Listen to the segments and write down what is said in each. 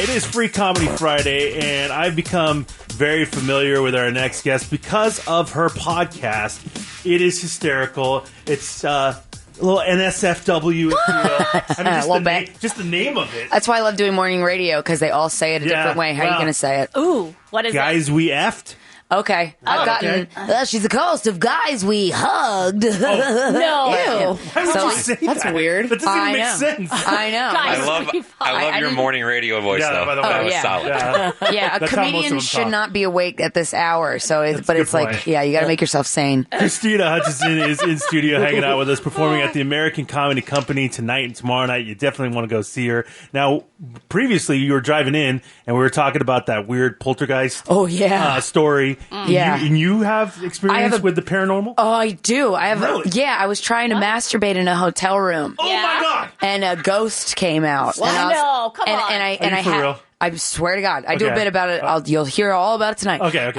It is Free Comedy Friday, and I've become very familiar with our next guest because of her podcast. It is hysterical. It's a little NSFW, if you will. Just the name of it. That's why I love doing morning radio, because they all say it a different way. How are you going to say it? Ooh, what is it? Guys, we effed. Okay. I've gotten, she's the co-host of Guys We Hugged. No. Why would you say That's that? weird. That doesn't even make sense. I know. Guys, I love your morning radio voice, though. By the way. That was yeah. solid. Yeah, a That's how most of comedian them should talk. not be awake at this hour. So, a but good it's like, point. yeah, you got to make yourself sane. Krystyna Hutchinson is in studio hanging out with us, performing at the American Comedy Company tonight and tomorrow night. You definitely want to go see her. Now, previously, you were driving in, and we were talking about that weird poltergeist story. Yeah. And you have experience with the paranormal? Oh, I do. I have. Really? Yeah, I was trying to masturbate in a hotel room. Oh, my God! And a ghost came out. What? And I was- No, come on. And Are I you for had. real? I swear to God, I do a Okay. bit about it. You'll hear all about it tonight. Okay.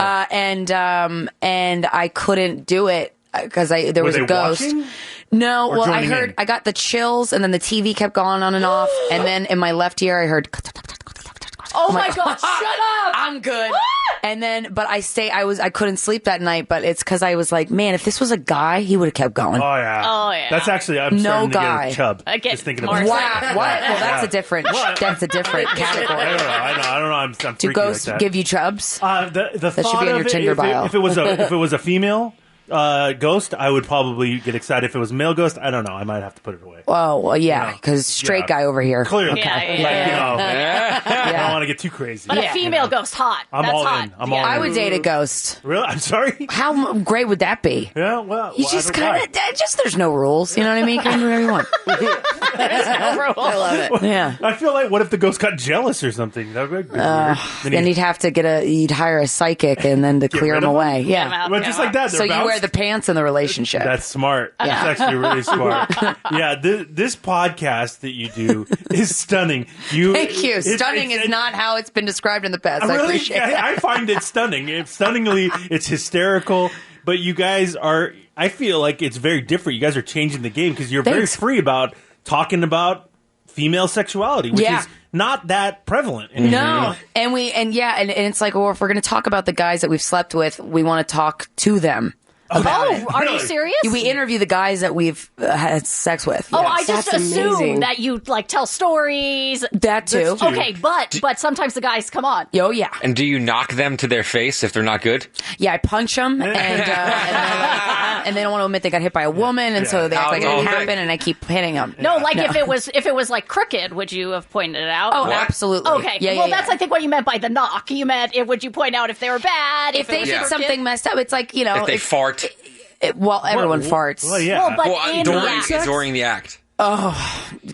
And I couldn't do it because there was Were a they ghost. watching? No, Or well, I joining heard in? I got the chills, and then the TV kept going on and off, and then in my left ear I heard. Oh my God, shut up! I'm good. And then, but I couldn't sleep that night, but it's because I was like, man, if this was a guy, he would have kept going. Oh, yeah. Oh, yeah. That's actually, I'm No starting to guy. get a chub. I get Just thinking more about it. Wow, what? Well, that's Yeah. a different category. I don't know. I'm Do freaky ghosts like that. give you chubs? The That should thought be on of your it, Tinder bio. if it was a female ghost, I would probably get excited. If it was a male ghost, I don't know. I might have to put it away. Oh, well, yeah, No. because straight Yeah. guy over here. Clearly, Yeah, like, yeah. I don't want to get too crazy. But a female ghost, hot. I'm That's all hot. in. I'm all I in. would date a ghost. Really? I'm sorry. How great would that be? Yeah. Well, You just kind of there's no rules. You know what I mean? You can do whatever you want. I love it. Yeah. I feel like, what if the ghost got jealous or something? That would be weird. Then you'd have to you'd hire a psychic and then to clear rid him of away. Get 'em Yeah. out, But get just 'em like that, So they're you wear bounced. the pants in the relationship. That's smart. That's actually really smart. Yeah, this podcast that you do is stunning. Thank you. Stunning is it's- not how it's been described in the past. I Really, appreciate it. I find it stunning. It's hysterical. But you guys are. I feel like it's very different. You guys are changing the game because you're very Thanks. free about talking about female sexuality, which Yeah. is not that prevalent anymore. No, and it's like, well, if we're going to talk about the guys that we've slept with, we want to talk to them. About it. Oh, are you Really? serious? We interview the guys that we've had sex with. Oh, I just That's assume amazing. that you like tell stories. That too. That's true. Okay, but sometimes the guys come on. Oh yeah, And do you knock them to their face if they're not good? yeah. I punch them, and they don't want to admit they got hit by a woman, and so they act like it didn't happen, and I keep hitting them. No, like if it was like crooked, would you have pointed it out? Oh, absolutely. Okay. Yeah, well, yeah, that's yeah. I think what you meant by the knock. You meant would you point out if they were bad? If they it was did crooked? something messed up, it's like If they fart everyone farts. Well, yeah. Well, but in during the act.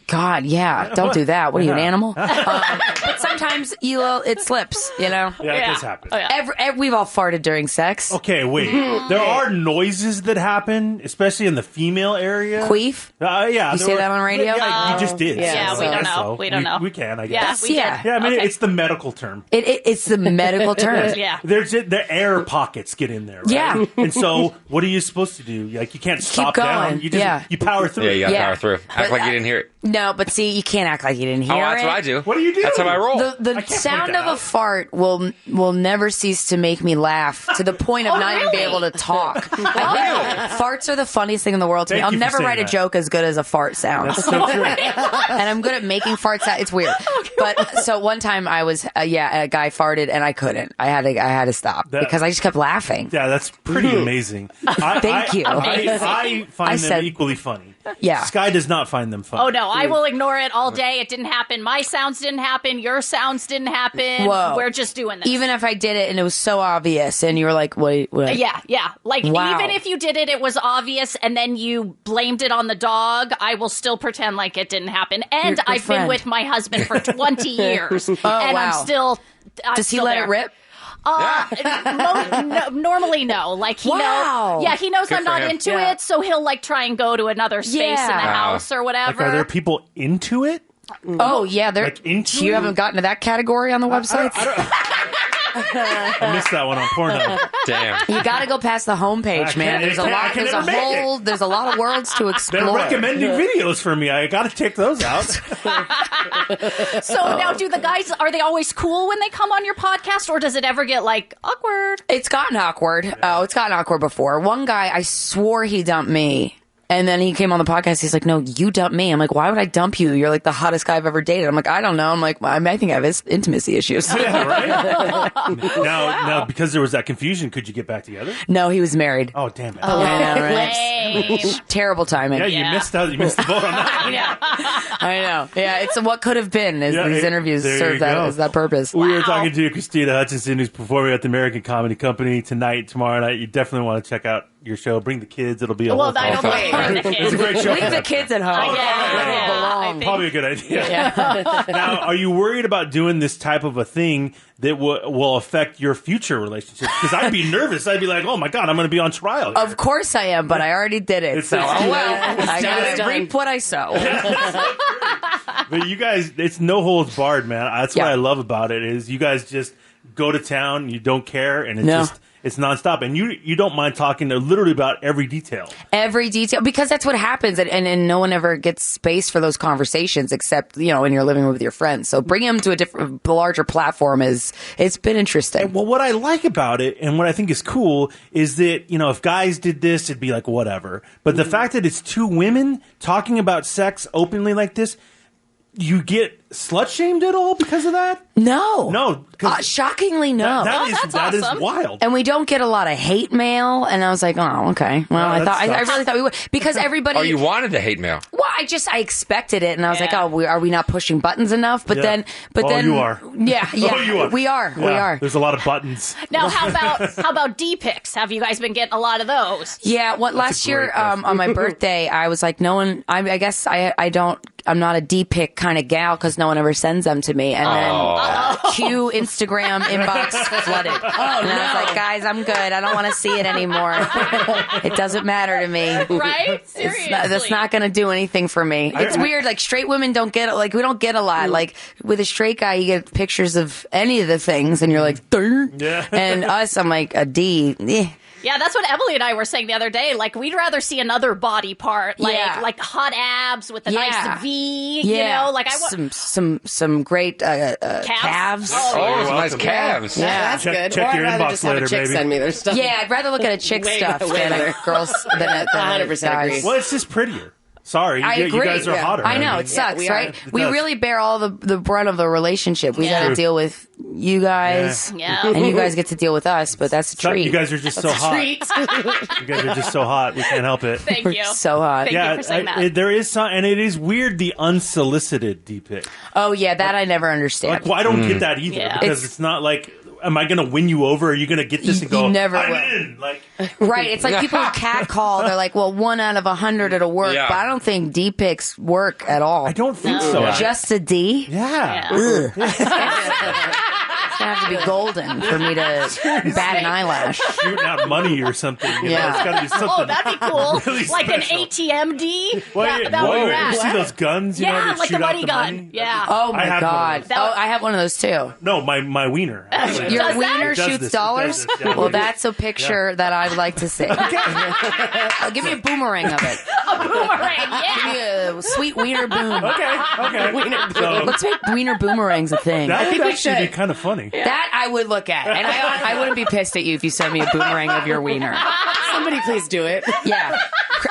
God, yeah, don't do that. What are you, an animal? But sometimes it slips. You know. Yeah, it does happen. Oh, yeah. We've all farted during sex. Okay, wait. There are noises that happen, especially in the female area. Queef. Yeah. You say that on radio? Yeah, you just did. Yeah, we don't know. We don't know. We can, I guess. Yeah, we Yeah. did. Yeah, I mean, Okay. it's the medical term. It's the medical term. Yeah. The air pockets get in there, right? Yeah. And so, what are you supposed to do? Like, you can't stop down. going. You just you power through. Yeah, you gotta Yeah. power through. Act But like you didn't hear it. No, but see, you can't act like you didn't hear Oh, that's it. what I do. What do you do? That's how I roll. The can't sound point that of a out. fart will never cease to make me laugh to the point of Oh, not even be really? able to talk. Farts are the funniest thing in the world to me. Thank I'll you for never saying write a that. joke as good as a fart sound. That's so true. And I'm good at making farts sound. It's weird. But so one time I was, a guy farted and I couldn't. I had to stop because I just kept laughing. Yeah, that's pretty amazing. Thank you. I find I them said- equally funny. Yeah. Sky does not find them funny. Oh no, I will ignore it all day. It didn't happen. My sounds didn't happen. Your sounds didn't happen. Whoa. We're just doing this. Even if I did it and it was so obvious and you were like, what? Yeah. Like, Wow. even if you did it, it was obvious, and then you blamed it on the dog, I will still pretend like it didn't happen. And You're a good I've been friend. with my husband for 20 years. and wow. I'm still... Does he let it rip? Normally, no. Like, he Wow. he knows Good I'm for not him. into Yeah. it, so he'll, like, try and go to another space in the Yeah. house or whatever. Like, are there people into it? Oh, yeah. Like, into you it? haven't gotten to that category on the website? I missed that one on Pornhub. Damn. You got to go past the homepage, man. There's a lot. There's a lot of worlds to They're explore. recommending videos for me. I got to check those out. So now, do the guys, are they always cool when they come on your podcast, or does it ever get like awkward? It's gotten awkward. Oh, it's gotten awkward before. One guy, I swore he dumped me. And then he came on the podcast. He's like, no, you dumped me. I'm like, why would I dump you? You're like the hottest guy I've ever dated. I'm like, I don't know. I'm like, I think I have intimacy issues. Yeah, right? Now, because there was that confusion, could you get back together? No, he was married. Oh, damn it. I know, right? Lame. Terrible timing. Yeah, you missed out. You missed the boat on that. I know. Yeah, it's what could have been. Is Yeah, these interviews there serve you that go. as that purpose? We were talking to Krystyna Hutchinson, who's performing at the American Comedy Company tonight, tomorrow night. You definitely want to check out your show. Bring the kids. It'll be a Well, whole I don't fun. think we're the It's a kids. great show. Leave the kids at home. Yeah, Where they yeah, belong. I think- Probably a good idea. Now, are you worried about doing this type of a thing that will affect your future relationships? Because I'd be nervous. I'd be like, oh my God, I'm going to be on trial here. Of course I am, but I already did it. It's- So, it's- I got to reap what I sow. But you guys, it's no holds barred, man. That's what Yeah. I love about it is you guys just go to town, you don't care, and it's nonstop. And you don't mind talking literally about every detail. Every detail, because that's what happens, and no one ever gets space for those conversations except when you're living with your friends. So bringing them to a larger platform it's been interesting. Well, what I like about it and what I think is cool is that, if guys did this, it'd be like, whatever. But the fact that it's two women talking about sex openly like this, you get slut shamed at all because of that? No, 'cause shockingly no. that is awesome. wild. And we don't get a lot of hate mail. And I was like, oh, okay. Well, No, I that really sucks. thought we would, because everybody. Oh, you wanted the hate mail. Well, I expected it, and I was like, Yeah. oh, are we not pushing buttons enough? But Yeah. then, You are. Yeah, Oh, you are. We are. We Yeah, are. There's a lot of buttons. Now, how about D-pics? Have you guys been getting a lot of those? Yeah, last year great question. on my birthday, I was like, no one. I guess I'm not a D-pic kind of gal because no one ever sends them to me. And then cue Instagram inbox flooded. And I was like, guys, I'm good. I don't want to see it anymore. It doesn't matter to me. Right? Seriously. That's not going to do anything for me. It's weird. Like straight women don't get we don't get a lot. Like with a straight guy, you get pictures of any of the things, and you're like, "Durr." Yeah. And us, I'm like a D. Eh. Yeah, that's what Emily and I were saying the other day. Like, we'd rather see another body part, like hot abs with a nice V. Yeah. Like I want some great calves. Oh, some nice welcome. calves. Yeah, that's Check- good. check Or your I'd rather inbox just have later, a chick baby. send me their stuff. Yeah, I'd rather look at a chick Way stuff better. than a girl's than a 100% guys. agree. Well, it's just prettier. Sorry, I you agree. guys are hotter. I know mean, it sucks, we are. right? It We does. really bear all the brunt of the relationship. We got to True. deal with you guys, Yeah. and you guys get to deal with us. But that's a treat. You guys are just so hot. treat. You guys are just so hot. We can't help it. Thank We're you. so hot. Thank you for saying that. there is some, and it is weird. The unsolicited D-pic. Oh yeah, that I never understand. Like, well, I don't get that either Yeah. because it's not like, am I going to win you over? Are you going to get this and You go? never I'm will. in. Like, Right. It's like people who catcall. They're like, well, 1 out of 100 it'll work, Yeah. but I don't think D-pics work at all. I don't think so. Just a D? Yeah. Ugh. It's gonna have to be golden for me to bat an eyelash. Shooting out money or something. You know? Yeah. It's got to be something. Oh, that'd be cool. really Like an special. ATM D. Well, That would be you rad. see those guns? You know, Yeah, that like shoot the out money gun. money? Yeah. Oh my I have one of god! those. Oh, I have one of those too. No, my wiener. actually. Your Does that? wiener It does shoots this, it dollars. does this, yeah. Well, that's a picture that I'd like to see. Give me a boomerang of it. Boomerang, Give yeah. me a sweet wiener boom. Okay. So, Let's make wiener boomerangs a thing. that would we actually be should. kind of funny. That I would look at, and I wouldn't be pissed at you if you sent me a boomerang of your wiener. Somebody please do it. Yeah,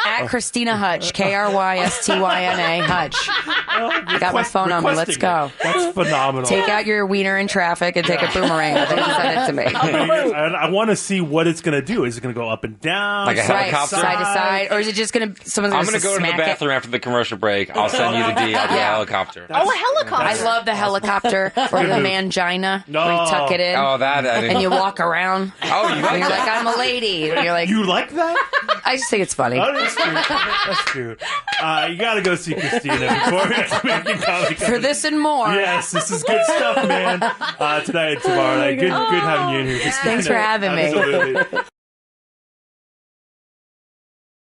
at Krystyna Hutch, Krystyna Hutch. I got my phone on me. Let's go. That's phenomenal. Take out your wiener in traffic and take a boomerang of it and send it to me. I want to see what it's going to do. Is it going to go up and down? Like a Right, helicopter? side to side, or is it just gonna? Someone's I'm gonna going to go to the smack bathroom after the commercial break. I'll send you the D. I'll do a Yeah. helicopter. Oh, a helicopter. I love the helicopter or the mangina where you tuck it in Oh, that. I didn't- and you walk around. Oh, you And like you're like, that? I'm a lady. And you're like, You like that? I just think it's funny. Oh, that's true. That's true. You got to go see Krystyna before American Comedy For Company. this and more. Yes, this is good stuff, man. Tonight and tomorrow night. Good having you in here, Krystyna. Thanks for having me. Absolutely.